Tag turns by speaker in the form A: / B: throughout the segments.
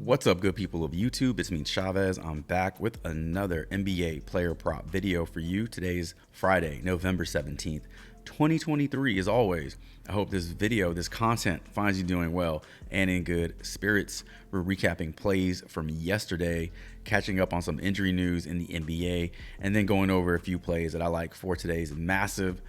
A: What's up, good people of YouTube? It's me, Chavez. I'm back with another NBA player prop video for you. Today's Friday, November 17th, 2023. As always, I hope this video, this content finds you doing well and in good spirits. We're recapping plays from yesterday, catching up on some injury news in the NBA, and then going over a few plays that I like for today's massive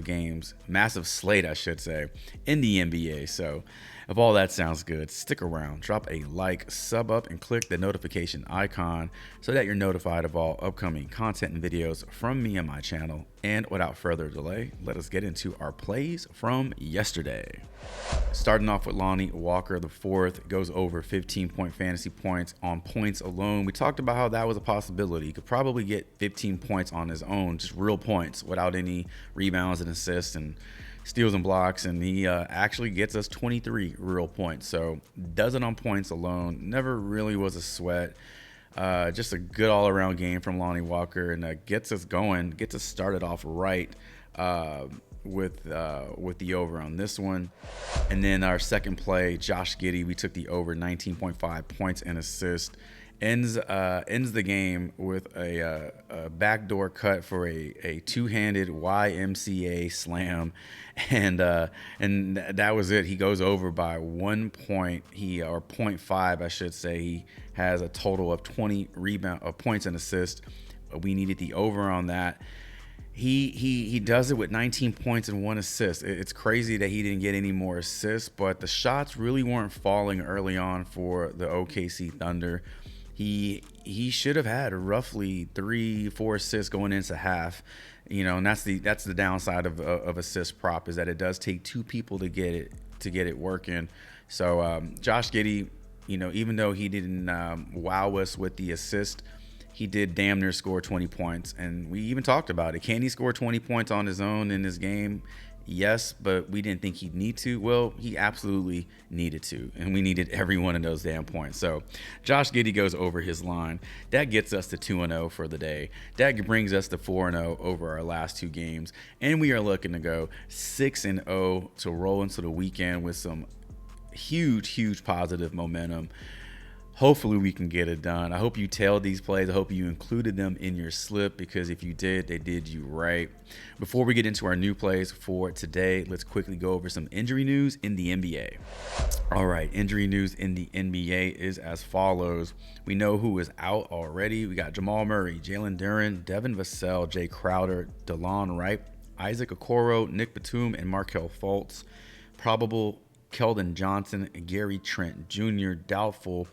A: games, massive slate, I should say, in the NBA. So if all that sounds good, stick around, drop a like, sub up, and click the notification icon so that you're notified of all upcoming content and videos from me and my channel. And without further delay, let us get into our plays from yesterday. Starting off with Lonnie Walker IV, goes over 15-point fantasy points on points alone. We talked about how that was a possibility. He could probably get 15 points on his own, just real points, without any rebounds and assists and steals and blocks, and he actually gets us 23 real points. So does it on points alone. Never really was a sweat. Just a good all-around game from Lonnie Walker, and gets us going, gets us started off right with the over on this one. And then our second play, Josh Giddey, we took the over 19.5 points and assists. Ends the game with a backdoor cut for a two-handed YMCA slam, and that was it. He goes over by 1 point, or 0.5, I should say. He has a total of 20 points and assists. We needed the over on that. He does it with 19 points and 1 assist. It's crazy that he didn't get any more assists, but the shots really weren't falling early on for the OKC Thunder. He should have had roughly 3-4 assists going into half, and that's the downside of assist prop, is that it does take two people to get it working. So Josh Giddey, even though he didn't wow us with the assist, he did damn near score 20 points, and we even talked about it. Can he score 20 points on his own in this game? Yes, but we didn't think he'd need to. Well, he absolutely needed to, and we needed every one of those damn points. So Josh Giddey goes over his line. That gets us to 2-0 for the day. That brings us to 4-0 over our last two games, and we are looking to go 6-0 to roll into the weekend with some huge positive momentum. Hopefully we can get it done. I hope you tailed these plays. I hope you included them in your slip, because if you did, they did you right. Before we get into our new plays for today, let's quickly go over some injury news in the NBA. All right, injury news in the NBA is as follows. We know who is out already. We got Jamal Murray, Jalen Duren, Devin Vassell, Jay Crowder, DeLon Wright, Isaac Okoro, Nick Batum, and Markelle Fultz. Probable: Keldon Johnson, Gary Trent Jr. Doubtful: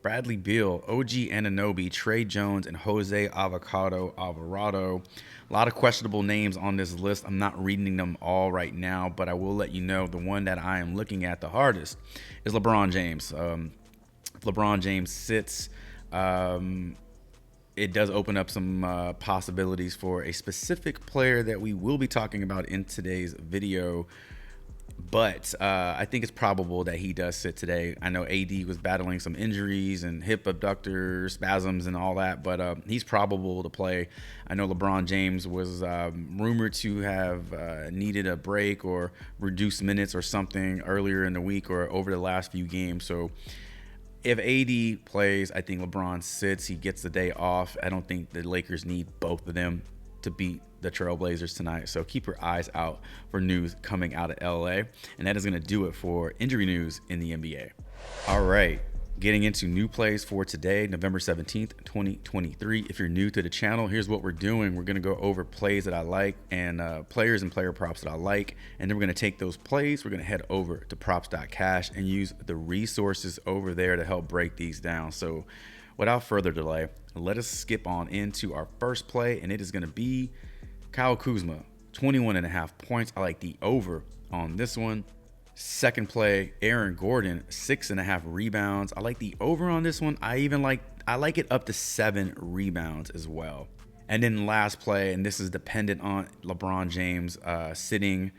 A: Bradley Beal, OG Anunoby, Trey Jones, and Jose Alvarado. A lot of questionable names on this list. I'm not reading them all right now, but I will let you know the one that I am looking at the hardest is LeBron James. If LeBron James sits, it does open up some possibilities for a specific player that we will be talking about in today's video. But I think it's probable that he does sit today. I know AD was battling some injuries and hip abductor spasms and all that, but he's probable to play. I know LeBron James was rumored to have needed a break or reduced minutes or something earlier in the week or over the last few games. So if AD plays, I think LeBron sits. He gets the day off. I don't think the Lakers need both of them to beat the Trailblazers tonight. So keep your eyes out for news coming out of LA. And that is going to do it for injury news in the NBA. All right, getting into new plays for today, November 17th, 2023. If you're new to the channel, here's what we're doing. We're going to go over plays that I like and players and player props that I like. And then we're going to take those plays. We're going to head over to props.cash and use the resources over there to help break these down. So without further delay, let us skip on into our first play, and it is going to be Kyle Kuzma, 21.5 points. I like the over on this one. Second play, Aaron Gordon, 6.5 rebounds. I like the over on this one. I like it up to 7 rebounds as well. And then last play, and this is dependent on LeBron James sitting.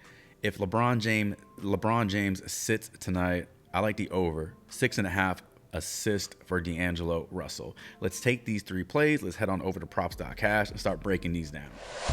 A: If LeBron James sits tonight, I like the over, 6.5 assist for D'Angelo Russell. Let's take these 3 plays. Let's head on over to props.cash and start breaking these down.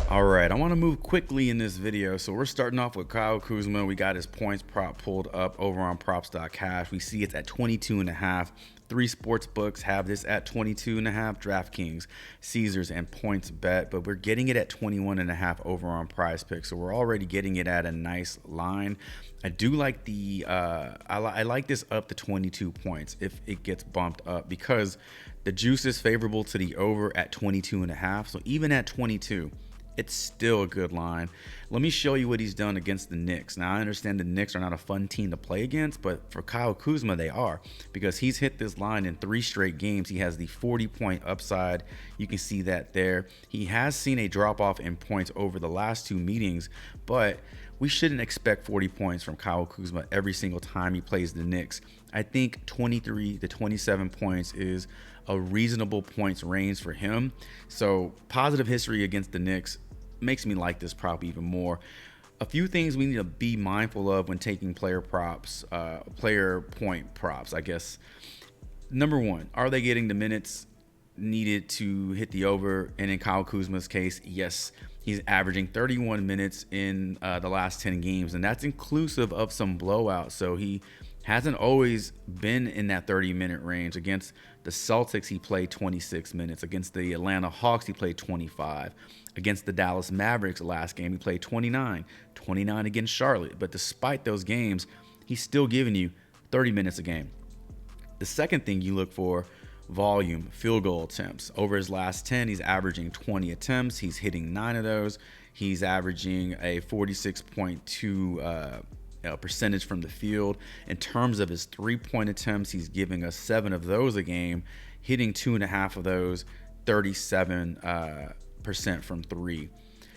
A: All right, I want to move quickly in this video. So we're starting off with Kyle Kuzma. We got his points prop pulled up over on props.cash. We see it's at 22.5. 3 sports books have this at 22.5: DraftKings, Caesars, and PointsBet, but we're getting it at 21.5 over on Prizepicks, so we're already getting it at a nice line. I do like the I like this up to 22 points if it gets bumped up, because the juice is favorable to the over at 22.5. So even at 22, it's still a good line. Let me show you what he's done against the Knicks. Now, I understand the Knicks are not a fun team to play against, but for Kyle Kuzma, they are, because he's hit this line in 3 straight games. He has the 40-point upside. You can see that there. He has seen a drop-off in points over the last 2 meetings, but we shouldn't expect 40 points from Kyle Kuzma every single time he plays the Knicks. I think 23 to 27 points is a reasonable points range for him. So positive history against the Knicks makes me like this prop even more. A few things we need to be mindful of when taking player props, player point props, I guess. Number 1, are they getting the minutes needed to hit the over? And in Kyle Kuzma's case, yes, he's averaging 31 minutes in the last 10 games, and that's inclusive of some blowouts. So he hasn't always been in that 30-minute range. Against the Celtics, he played 26 minutes. Against the Atlanta Hawks, he played 25. Against the Dallas Mavericks last game, he played 29 against Charlotte. But despite those games, he's still giving you 30 minutes a game. The second thing you look for, volume, field goal attempts. Over his last 10, he's averaging 20 attempts. He's hitting 9 of those. He's averaging a 46.2 percentage from the field. In terms of his 3-point attempts, he's giving us 7 of those a game, hitting 2.5 of those, 37% from 3.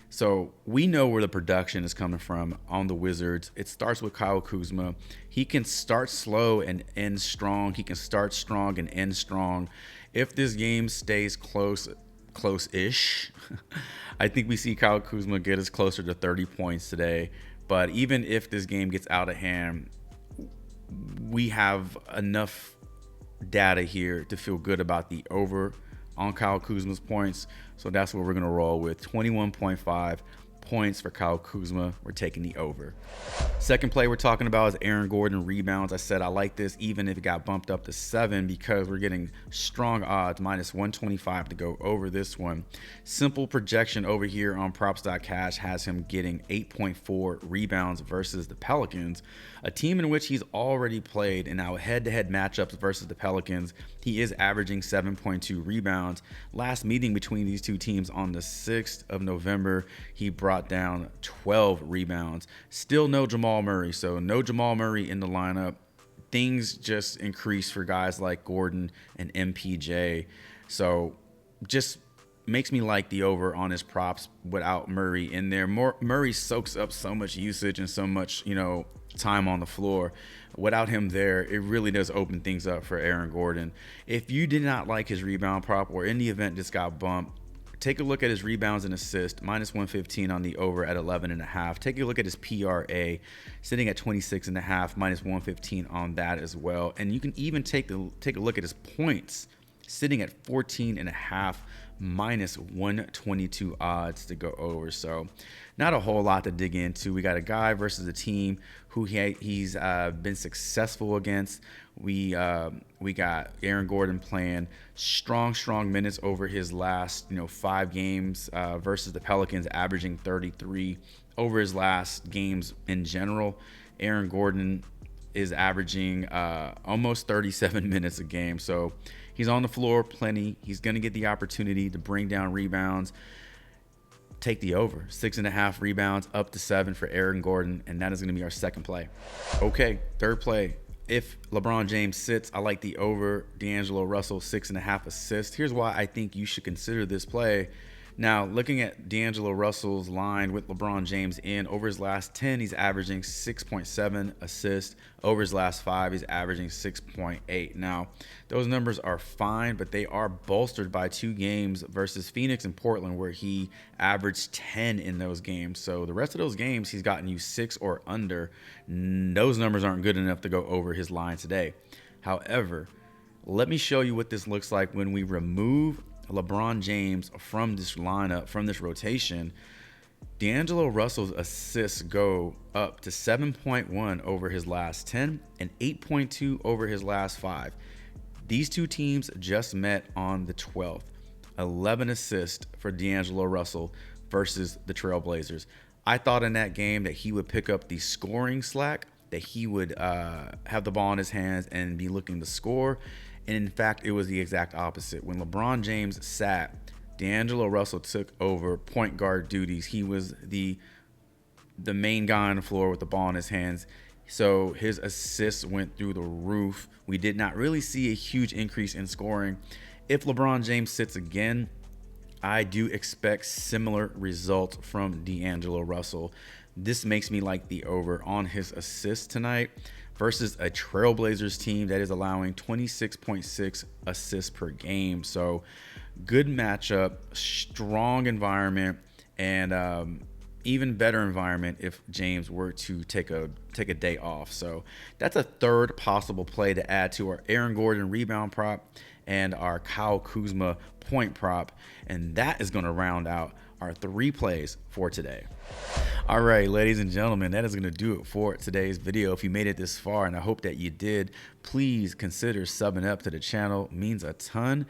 A: So we know where the production is coming from on the Wizards. It starts with Kyle Kuzma. He can start slow and end strong. He can start strong and end strong. If this game stays close-ish, I think we see Kyle Kuzma get us closer to 30 points today. But even if this game gets out of hand, we have enough data here to feel good about the over on Kyle Kuzma's points. So that's what we're going to roll with. 21.5 points for Kyle Kuzma. We're taking the over. Second play we're talking about is Aaron Gordon rebounds. I said I like this even if it got bumped up to 7, because we're getting strong odds, -125 to go over this one. Simple projection over here on props.cash has him getting 8.4 rebounds versus the Pelicans, a team in which he's already played. In our head-to-head matchups versus the Pelicans, he is averaging 7.2 rebounds. Last meeting between these two teams on the 6th of November, he brought down 12 rebounds. Still no Jamal Murray, so no Jamal Murray in the lineup. Things just increase for guys like Gordon and MPJ. So just makes me like the over on his props without Murray in there. Murray soaks up so much usage and so much, time on the floor. Without him there, it really does open things up for Aaron Gordon. If you did not like his rebound prop, or in the event this got bumped, take a look at his rebounds and assists, -115 on the over at 11.5. Take a look at his PRA, sitting at 26.5, -115 on that as well. And you can even take a look at his points, sitting at 14.5, -122 odds to go over. So not a whole lot to dig into. We got a guy versus a team who he's been successful against. We got Aaron Gordon playing strong minutes over his last 5 games versus the Pelicans, averaging 33 over his last games in general. Aaron Gordon is averaging almost 37 minutes a game, so he's on the floor plenty. He's going to get the opportunity to bring down rebounds. Take the over. 6.5 rebounds up to 7 for Aaron Gordon, and that is going to be our second play. Okay, third play. If LeBron James sits, I like the over. D'Angelo Russell, 6.5 assists. Here's why I think you should consider this play. Now, looking at D'Angelo Russell's line with LeBron James in, over his last 10, he's averaging 6.7 assists. Over his last 5, he's averaging 6.8. Now, those numbers are fine, but they are bolstered by 2 games versus Phoenix and Portland, where he averaged 10 in those games. So the rest of those games, he's gotten you 6 or under. Those numbers aren't good enough to go over his line today. However, let me show you what this looks like when we remove LeBron James from this lineup, from this rotation. D'Angelo Russell's assists go up to 7.1 over his last 10 and 8.2 over his last 5. These two teams just met on the 12th. 11 assists for D'Angelo Russell versus the Trailblazers. I thought in that game that he would pick up the scoring slack, that he would have the ball in his hands and be looking to score. And in fact, it was the exact opposite. When LeBron James sat, D'Angelo Russell took over point guard duties. He was the main guy on the floor with the ball in his hands. So his assists went through the roof. We did not really see a huge increase in scoring. If LeBron James sits again, I do expect similar results from D'Angelo Russell. This makes me like the over on his assists tonight versus a Trailblazers team that is allowing 26.6 assists per game. So good matchup, strong environment, and even better environment if James were to take a day off. So that's a third possible play to add to our Aaron Gordon rebound prop and our Kyle Kuzma point prop. And that is going to round out our 3 plays for today. All right, ladies and gentlemen, that is going to do it for today's video. If you made it this far, and I hope that you did, please consider subbing up to the channel. It means a ton.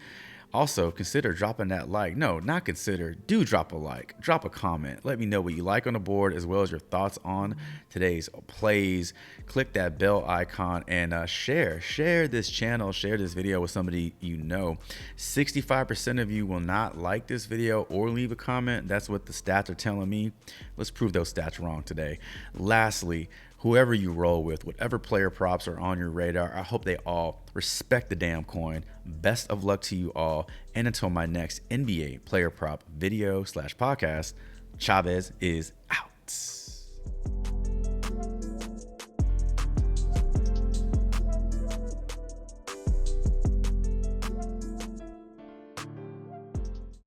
A: Also, consider dropping that like. No, not consider. Do drop a like. Drop a comment. Let me know what you like on the board as well as your thoughts on today's plays. Click that bell icon and share this channel. Share this video with somebody you know. 65% of you will not like this video or leave a comment. That's what the stats are telling me. Let's prove those stats wrong today. Lastly, whoever you roll with, whatever player props are on your radar, I hope they all respect the damn coin. Best of luck to you all. And until my next NBA player prop video / podcast, Chavez is